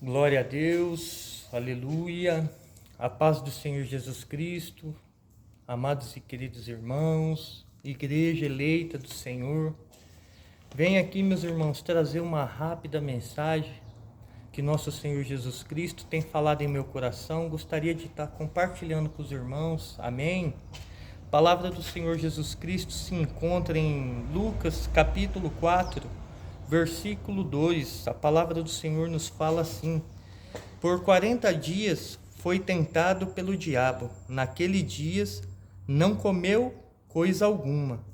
Glória a Deus, aleluia, a paz do Senhor Jesus Cristo, amados e queridos irmãos, igreja eleita do Senhor. Venho aqui, meus irmãos, trazer uma rápida mensagem que nosso Senhor Jesus Cristo tem falado em meu coração. Gostaria de estar compartilhando com os irmãos, amém? A palavra do Senhor Jesus Cristo se encontra em Lucas capítulo 4, versículo 2, a palavra do Senhor nos fala assim: por 40 dias foi tentado pelo diabo, naqueles dias não comeu coisa alguma,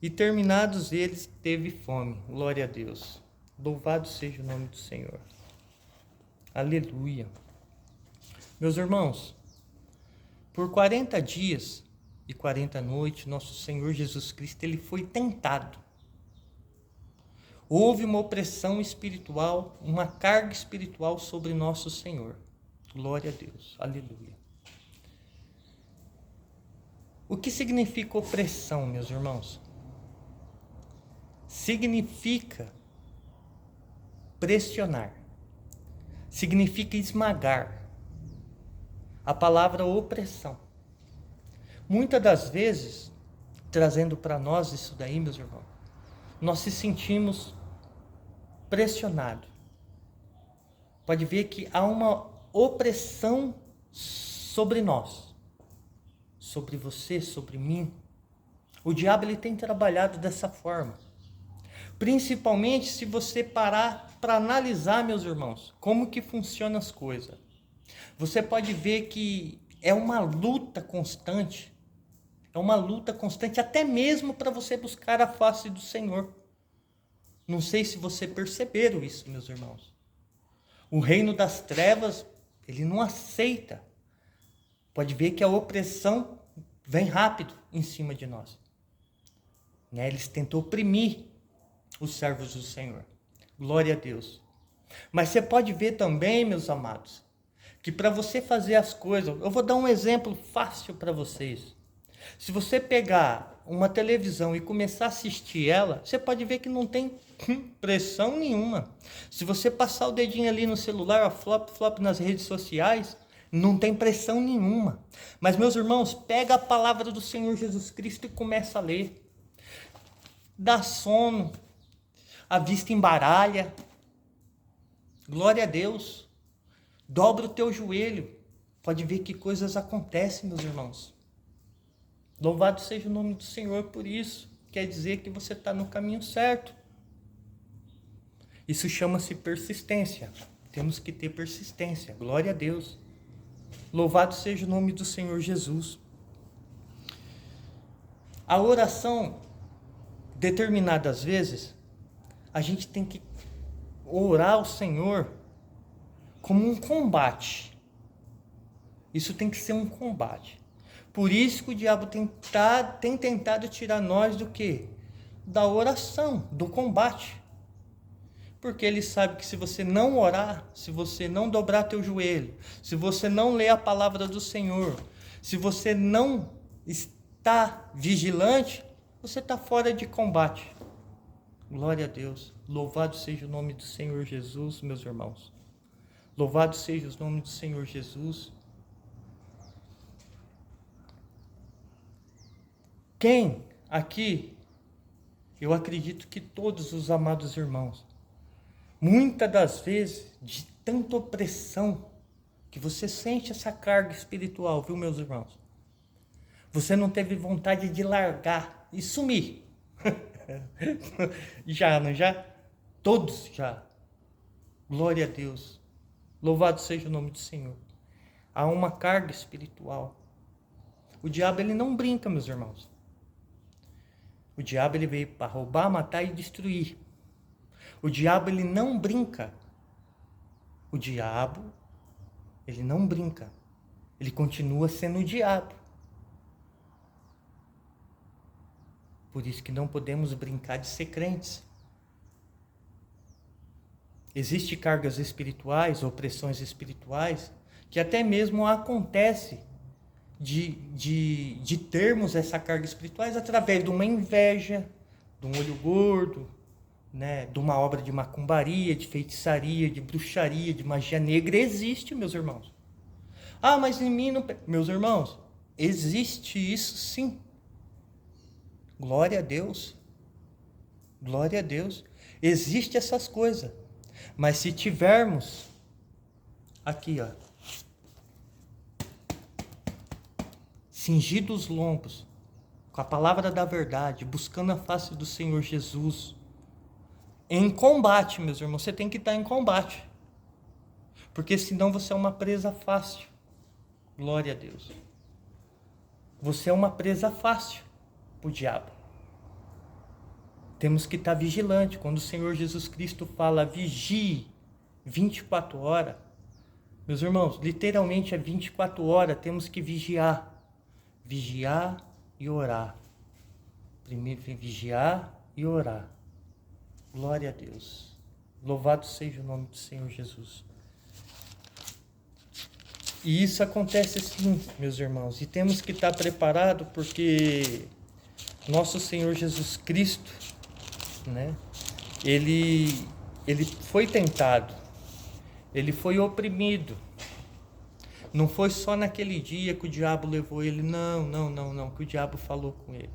e terminados eles teve fome. Glória a Deus, louvado seja o nome do Senhor, aleluia. Meus irmãos, por 40 dias e 40 noites, nosso Senhor Jesus Cristo, ele foi tentado. Houve uma opressão espiritual, uma carga espiritual sobre nosso Senhor. Glória a Deus, aleluia. O que significa opressão, meus irmãos? Significa pressionar, significa esmagar. A palavra opressão. Muitas das vezes, trazendo para nós isso daí, meus irmãos, nós se sentimos pressionado. Pode ver que há uma opressão sobre nós, sobre você, sobre mim. O diabo ele tem trabalhado dessa forma. Principalmente se você parar para analisar, meus irmãos, como que funcionam as coisas. Você pode ver que é uma luta constante. É uma luta constante até mesmo para você buscar a face do Senhor. Não sei se você perceberam isso, meus irmãos. O reino das trevas, ele não aceita. Pode ver que a opressão vem rápido em cima de nós. Eles tentam oprimir os servos do Senhor. Glória a Deus. Mas você pode ver também, meus amados, que para você fazer as coisas, eu vou dar um exemplo fácil para vocês. Se você pegar uma televisão e começar a assistir ela, você pode ver que não tem pressão nenhuma. Se você passar o dedinho ali no celular, flop nas redes sociais, não tem pressão nenhuma. Mas, meus irmãos, pega a palavra do Senhor Jesus Cristo e começa a ler. Dá sono, a vista embaralha. Glória a Deus. Dobra o teu joelho. Pode ver que coisas acontecem, meus irmãos. Louvado seja o nome do Senhor por isso. Quer dizer que você está no caminho certo. Isso chama-se persistência. Temos que ter persistência. Glória a Deus. Louvado seja o nome do Senhor Jesus. A oração, determinadas vezes, a gente tem que orar ao Senhor como um combate. Isso tem que ser um combate. Por isso que o diabo tem tentado tirar nós do quê? Da oração, do combate. Porque ele sabe que se você não orar, se você não dobrar teu joelho, se você não ler a palavra do Senhor, se você não está vigilante, você está fora de combate. Glória a Deus. Louvado seja o nome do Senhor Jesus, meus irmãos. Louvado seja o nome do Senhor Jesus. Quem aqui, eu acredito que todos os amados irmãos, muitas das vezes, de tanta opressão, que você sente essa carga espiritual, viu, meus irmãos? Você não teve vontade de largar e sumir. Já, não já? Todos já. Glória a Deus. Louvado seja o nome do Senhor. Há uma carga espiritual. O diabo, ele não brinca, meus irmãos. O diabo ele veio para roubar, matar e destruir. O diabo ele não brinca. O diabo ele não brinca. Ele continua sendo o diabo. Por isso que não podemos brincar de ser crentes. Existem cargas espirituais, opressões espirituais, que até mesmo acontece de termos essa carga espiritual através de uma inveja, de um olho gordo, né, de uma obra de macumbaria, de feitiçaria, de bruxaria, de magia negra, existe, meus irmãos. Ah, mas em mim não... Meus irmãos, existe isso sim. Glória a Deus. Glória a Deus. Existe essas coisas. Mas se tivermos aqui, ó, cingidos os lombos, com a palavra da verdade, buscando a face do Senhor Jesus, em combate, meus irmãos, você tem que estar em combate. Porque senão você é uma presa fácil. Glória a Deus. Você é uma presa fácil para o diabo. Temos que estar vigilante. Quando o Senhor Jesus Cristo fala vigie 24 horas, meus irmãos, literalmente é 24 horas, temos que vigiar. Vigiar e orar. Primeiro vigiar e orar. Glória a Deus. Louvado seja o nome do Senhor Jesus. E isso acontece sim, meus irmãos. E temos que estar preparados porque nosso Senhor Jesus Cristo, né? Ele foi tentado. Ele foi oprimido. Não foi só naquele dia que o diabo levou ele. Não. Que o diabo falou com ele.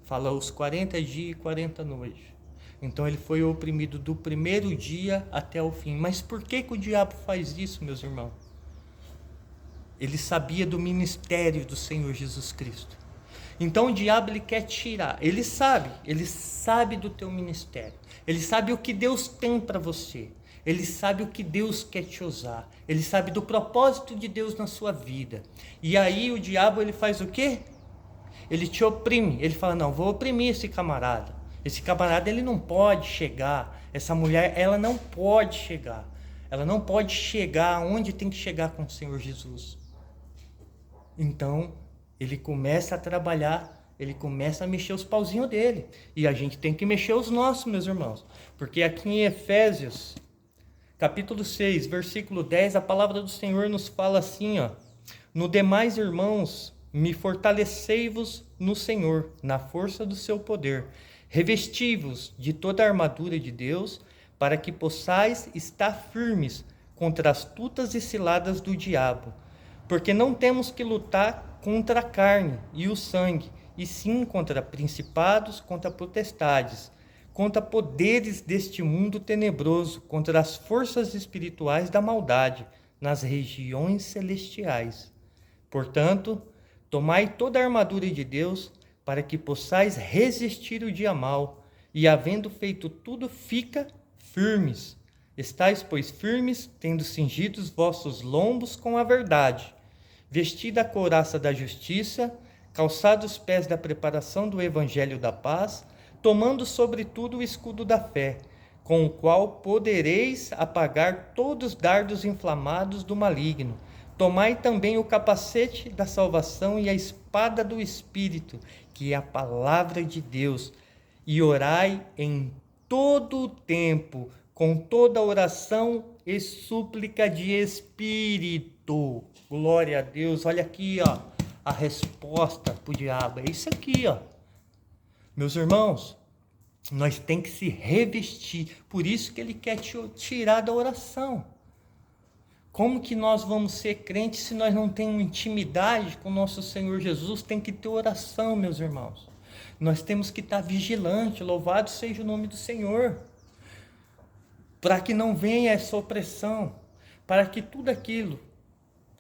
Fala os 40 dias e 40 noites. Então ele foi oprimido do primeiro dia até o fim. Mas por que o diabo faz isso, meus irmãos? Ele sabia do ministério do Senhor Jesus Cristo. Então o diabo ele quer tirar. Ele sabe do teu ministério. Ele sabe o que Deus tem para você. Ele sabe o que Deus quer te usar. Ele sabe do propósito de Deus na sua vida. E aí o diabo ele faz o quê? Ele te oprime. Ele fala, não, vou oprimir esse camarada. Esse camarada ele não pode chegar. Essa mulher ela não pode chegar. Ela não pode chegar onde tem que chegar com o Senhor Jesus. Então ele começa a trabalhar. Ele começa a mexer os pauzinhos dele. E a gente tem que mexer os nossos, meus irmãos. Porque aqui em Efésios capítulo 6, versículo 10, a palavra do Senhor nos fala assim, ó: no demais, irmãos, me fortalecei-vos no Senhor, na força do seu poder. Revesti-vos de toda a armadura de Deus, para que possais estar firmes contra as astutas e ciladas do diabo. Porque não temos que lutar contra a carne e o sangue, e sim contra principados, contra potestades, contra poderes deste mundo tenebroso, contra as forças espirituais da maldade nas regiões celestiais. Portanto, tomai toda a armadura de Deus, para que possais resistir o dia mau, e havendo feito tudo, fica firmes. Estais, pois, firmes, tendo cingido os vossos lombos com a verdade, vestida a couraça da justiça, calçados os pés da preparação do evangelho da paz, tomando sobretudo o escudo da fé, com o qual podereis apagar todos os dardos inflamados do maligno. Tomai também o capacete da salvação e a espada do Espírito, que é a palavra de Deus, e orai em todo o tempo, com toda oração e súplica de espírito. Glória a Deus. Olha aqui, ó, a resposta para o diabo. É isso aqui, ó. Meus irmãos, nós temos que se revestir. Por isso que ele quer te tirar da oração. Como que nós vamos ser crentes se nós não temos intimidade com o nosso Senhor Jesus? Tem que ter oração, meus irmãos. Nós temos que estar vigilante. Louvado seja o nome do Senhor. Para que não venha essa opressão. Para que tudo aquilo,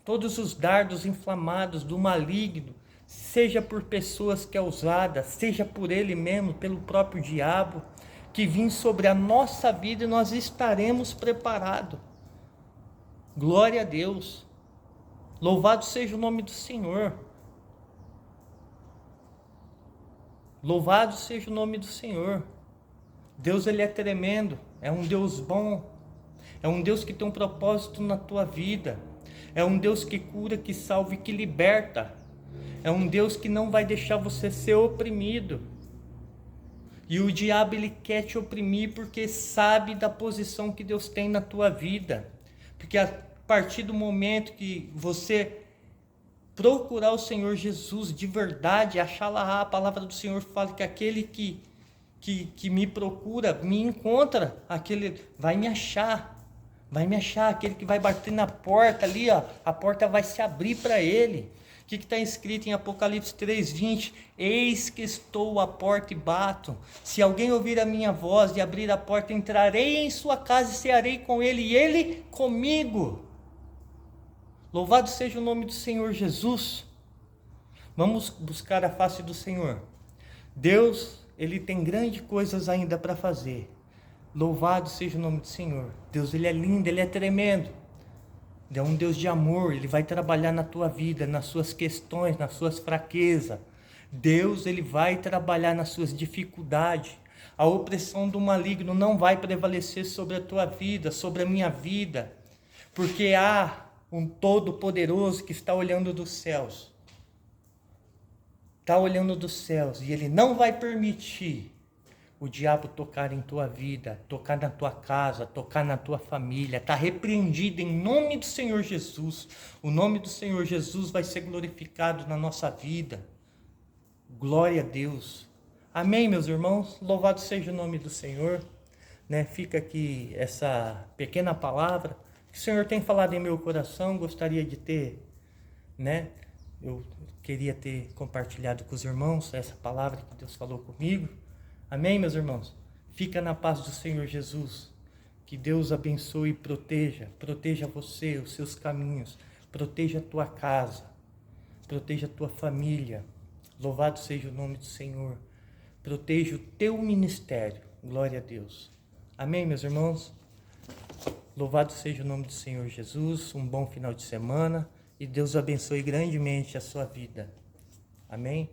todos os dardos inflamados do maligno, seja por pessoas que é usada, seja por ele mesmo, pelo próprio diabo, que vem sobre a nossa vida e nós estaremos preparados. Glória a Deus. Louvado seja o nome do Senhor. Louvado seja o nome do Senhor. Deus ele é tremendo, é um Deus bom, é um Deus que tem um propósito na tua vida, é um Deus que cura, que salva e que liberta, é um Deus que não vai deixar você ser oprimido. E o diabo ele quer te oprimir porque sabe da posição que Deus tem na tua vida. Porque a partir do momento que você procurar o Senhor Jesus de verdade, achar lá, a palavra do Senhor fala que aquele que que me procura, me encontra, aquele vai me achar, aquele que vai bater na porta ali, ó, a porta vai se abrir para ele. O que está escrito em Apocalipse 3:20? Eis que estou à porta e bato. Se alguém ouvir a minha voz e abrir a porta, entrarei em sua casa e cearei com ele e ele comigo. Louvado seja o nome do Senhor Jesus. Vamos buscar a face do Senhor. Deus, Ele tem grandes coisas ainda para fazer. Louvado seja o nome do Senhor. Deus, Ele é lindo, Ele é tremendo. Ele é um Deus de amor. Ele vai trabalhar na tua vida, nas suas questões, nas suas fraquezas. Deus, Ele vai trabalhar nas suas dificuldades. A opressão do maligno não vai prevalecer sobre a tua vida, sobre a minha vida. Porque há um Todo-Poderoso que está olhando dos céus. Está olhando dos céus e Ele não vai permitir o diabo tocar em tua vida, tocar na tua casa, tocar na tua família. Está repreendido em nome do Senhor Jesus. O nome do Senhor Jesus vai ser glorificado na nossa vida. Glória a Deus. Amém, meus irmãos? Louvado seja o nome do Senhor. Fica aqui essa pequena palavra que o Senhor tem falado em meu coração. Gostaria de ter, eu queria ter compartilhado com os irmãos essa palavra que Deus falou comigo. Amém, meus irmãos? Fica na paz do Senhor Jesus. Que Deus abençoe e proteja você, os seus caminhos, proteja a tua casa, proteja a tua família. Louvado seja o nome do Senhor. Proteja o teu ministério. Glória a Deus. Amém, meus irmãos? Louvado seja o nome do Senhor Jesus. Um bom final de semana. E Deus abençoe grandemente a sua vida. Amém?